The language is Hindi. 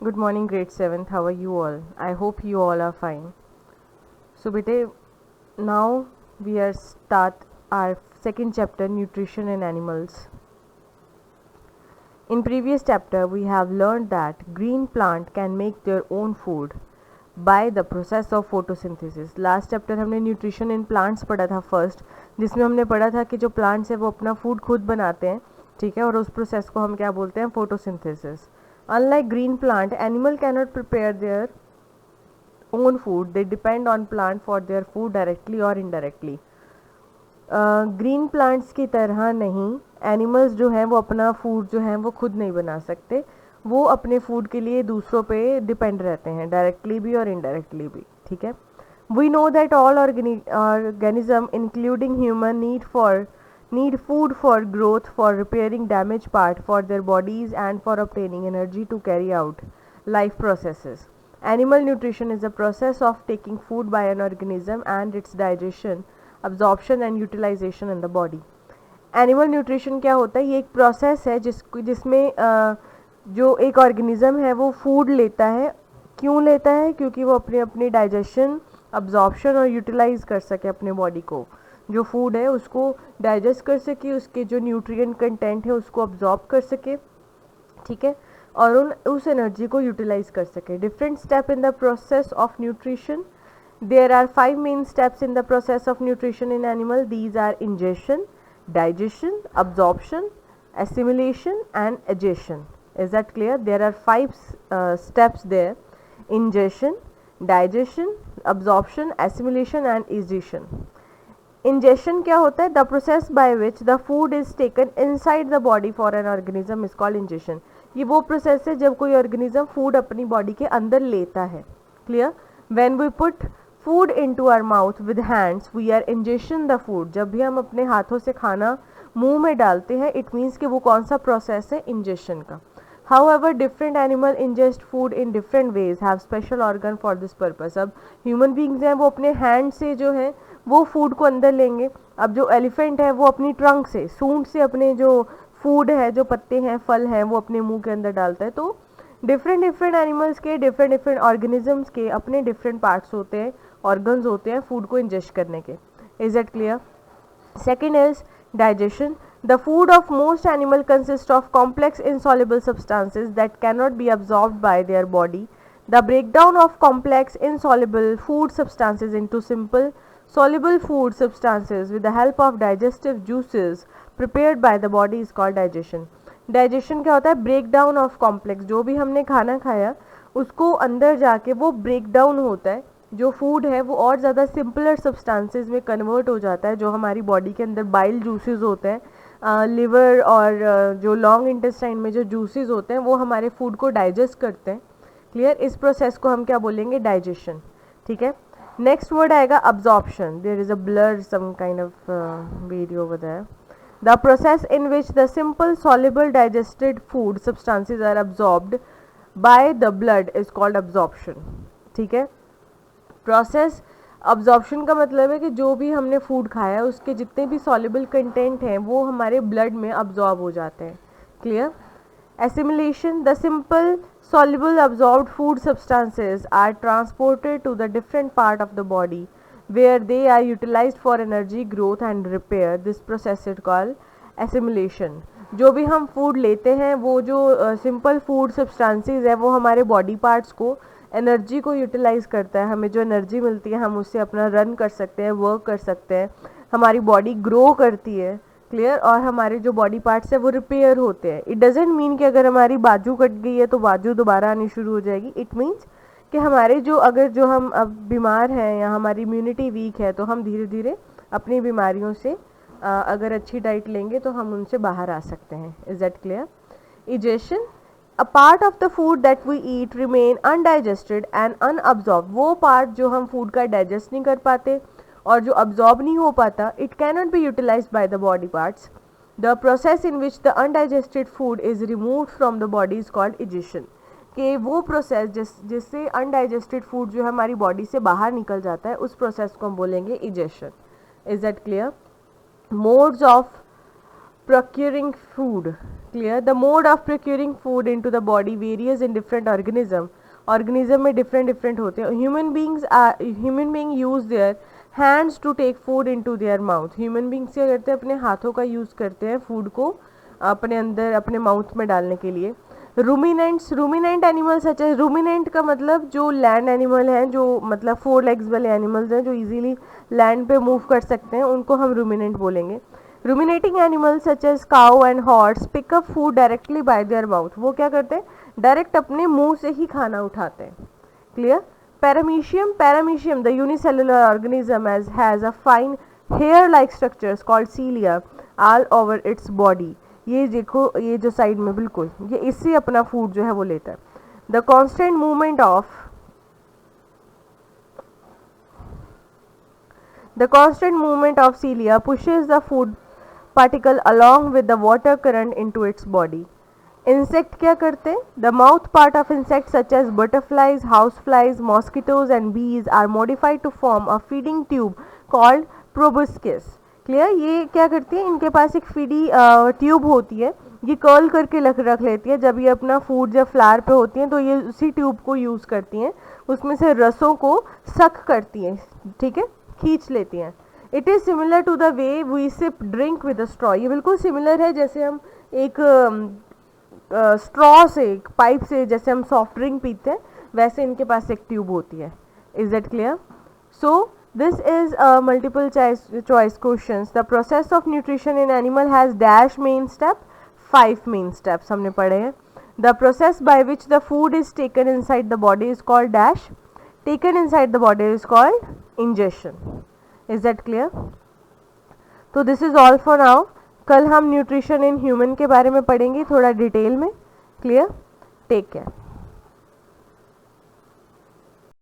Good morning, grade 7th. How are you all? I hope you all are fine. So, bete, now we are start our second chapter, nutrition in animals. In previous chapter, we have learned that green plant can make their own food by the process of photosynthesis. Last chapter हमने न्यूट्रिशन इन प्लांट्स पढ़ा था फर्स्ट, जिसमें हमने पढ़ा था कि जो प्लांट्स है वो अपना फूड खुद बनाते हैं, ठीक है, और उस प्रोसेस को हम क्या बोलते हैं, photosynthesis. Unlike green plant, animal cannot prepare their own food. They depend on plant for their food directly or indirectly. Green plants की तरह नहीं, एनिमल्स जो हैं वो अपना फूड जो है वो खुद नहीं बना सकते. वो अपने फूड के लिए दूसरों पे डिपेंड रहते हैं, डायरेक्टली भी और इनडायरेक्टली भी, ठीक है. We know that all organism including human need food for growth, for repairing damaged part, for their bodies and for obtaining energy to carry out life processes. Animal nutrition is a process of taking food by an organism and its digestion, absorption and utilization in the body. Animal nutrition क्या होता है, ये एक प्रोसेस है जिसमें जो एक ऑर्गेनिज्म है वो फूड लेता है. क्यों लेता है? क्योंकि वो अपने अपनी डाइजेशन, अब्जॉर्प्शन और यूटिलाइज कर सके अपने बॉडी को, जो फूड है उसको डाइजेस्ट कर सके, उसके जो न्यूट्रिएंट कंटेंट है उसको अब्जॉर्ब कर सके, ठीक है, और उस एनर्जी को यूटिलाइज कर सके. Different step in the process of nutrition. There are 5 main steps in the process of nutrition in animal. These are ingestion, digestion, absorption, assimilation and egestion. Is that clear? There are 5 steps there: ingestion, digestion, absorption, assimilation and egestion. Ingestion क्या होता है? The process by which the food is taken inside the body for an organism is called ingestion. ये वो प्रोसेस है जब कोई ऑर्गेनिज्म फूड अपनी बॉडी के अंदर लेता है. Clear? When we put food into our mouth with hands, we are ingestion the food. जब भी हम अपने हाथों से खाना मुंह में डालते हैं, इट मीन्स कि वो कौन सा प्रोसेस है, इंजेक्शन का. However, different animal ingest food in different ways, have special organ for this purpose. अब ह्यूमन बींग्स हैं वो अपने हैंड से जो है वो फूड को अंदर लेंगे. अब जो एलिफेंट है वो अपनी ट्रंक से, सूंड से अपने जो फूड है, जो पत्ते हैं, फल हैं, वो अपने मुंह के अंदर डालता है. तो डिफरेंट एनिमल्स के, डिफरेंट ऑर्गेनिजम्स के अपने डिफरेंट पार्ट्स होते हैं, ऑर्गन्स होते हैं फूड को इंजेस्ट करने के. Is that clear? Second is digestion. The food of most animal consists of complex insoluble substances that cannot be absorbed by their body. The breakdown of complex insoluble food substances into simple soluble food substances with the help of digestive juices prepared by the body is called digestion. Digestion क्या होता है? breakdown of complex. जो भी हमने खाना खाया उसको अंदर जाके वो breakdown होता है, जो फूड है वो और ज़्यादा सिंपलर सब्सटेंसेस में कन्वर्ट हो जाता है. जो हमारी बॉडी के अंदर बाइल जूसेस होते हैं, लिवर और जो लॉन्ग इंटेस्टाइन में जो जूसेस होते हैं वो हमारे फूड को डाइजेस्ट करते हैं. क्लियर? इस प्रोसेस को हम क्या बोलेंगे? डाइजेशन. ठीक है. नेक्स्ट वर्ड आएगा absorption. There is a blur some kind of video over there. The process in which the simple soluble digested food substances are absorbed by the blood is called absorption. ठीक है. प्रोसेस अब्जॉर्प्शन का मतलब है कि जो भी हमने फूड खाया उसके जितने भी सॉल्युबल कंटेंट हैं वो हमारे ब्लड में अब्जॉर्ब हो जाते हैं. Clear? Assimilation. The simple soluble absorbed food substances are transported to the different part of the body where they are utilized for energy, growth and repair. This process is called assimilation. जो भी हम फूड लेते हैं वो जो सिंपल फूड सब्सटेंसेस है वो हमारे बॉडी पार्ट्स को, एनर्जी को यूटिलाइज करता है. हमें जो एनर्जी मिलती है हम उससे अपना रन कर सकते हैं, वर्क कर सकते हैं, हमारी बॉडी ग्रो करती है. क्लियर? और हमारे जो बॉडी पार्ट्स है वो रिपेयर होते हैं. इट डजेंट मीन कि अगर हमारी बाजू कट गई है तो बाजू दोबारा आनी शुरू हो जाएगी. इट मीन्स कि हमारे जो जो हम अब बीमार हैं या हमारी इम्यूनिटी वीक है तो हम धीरे धीरे अपनी बीमारियों से अगर अच्छी डाइट लेंगे तो हम उनसे बाहर आ सकते हैं. Is that clear? Egestion. A part of the food that we eat remain undigested and unabsorb. वो पार्ट जो हम फूड का डाइजेस्ट नहीं कर पाते और जो अब्जॉर्ब नहीं हो पाता, it cannot be utilised by the body parts. The process in which the undigested food is removed from the body is called egestion. कि वो प्रोसेस जिससे अनडाइजेस्टेड फूड जो है हमारी बॉडी से बाहर निकल जाता है उस प्रोसेस को हम बोलेंगे egestion. Is that clear? Modes of procuring food. Clear? The mode of procuring food into the body varies in different organism. Organism में different होते हैं. Human being use their hands to take food into their mouth. Human beings क्या करते हैं, अपने हाथों का यूज़ करते हैं फूड को अपने अंदर अपने माउथ में डालने के लिए. रूमिनेंट एनिमल्स सच है. रूमिनेंट का मतलब जो लैंड एनिमल हैं, जो मतलब 4 legs वाले एनिमल्स हैं जो इजीली लैंड पे मूव कर सकते हैं, उनको हम रूमिनेंट बोलेंगे. Ruminating animals such as cow and horse pick up food directly by their mouth. वो क्या करते हैं, डायरेक्ट अपने मुंह से ही खाना उठाते हैं. Clear? Paramecium the unicellular organism has a fine hair like structures called cilia all over its body. ये देखो, ये जो साइड में बिल्कुल, ये इससे अपना फूड जो है वो लेता है. The constant movement of cilia pushes the food particle along with the water current into its body. Insect क्या करते हैं? The mouth part of insect such as butterflies, house flies, mosquitoes and bees are modified to form a feeding tube called proboscis. Clear? ये क्या करती है, इनके पास एक फीडी ट्यूब होती है, ये कर्ल करके रख लेती है. जब ये अपना फूड जब फ्लावर पे होती हैं तो ये उसी ट्यूब को यूज़ करती हैं, उसमें से रसों को सक करती हैं. ठीक है, खींच लेती हैं. It is similar to the way we sip drink with a straw. ये बिल्कुल सिमिलर है जैसे हम एक स्ट्रॉ से, एक पाइप से जैसे हम सॉफ्ट ड्रिंक पीते हैं, वैसे इनके पास एक ट्यूब होती है. Is that clear? So this is multiple choice questions. The process of nutrition in animal has dash main step, 5 main steps हमने पढ़े हैं. The process by which the food is taken inside the body is called dash, taken inside the body is called ingestion. Is that clear? तो this is all for now. कल हम न्यूट्रिशन इन ह्यूमन के बारे में पढ़ेंगे थोड़ा डिटेल में. क्लियर? Take care.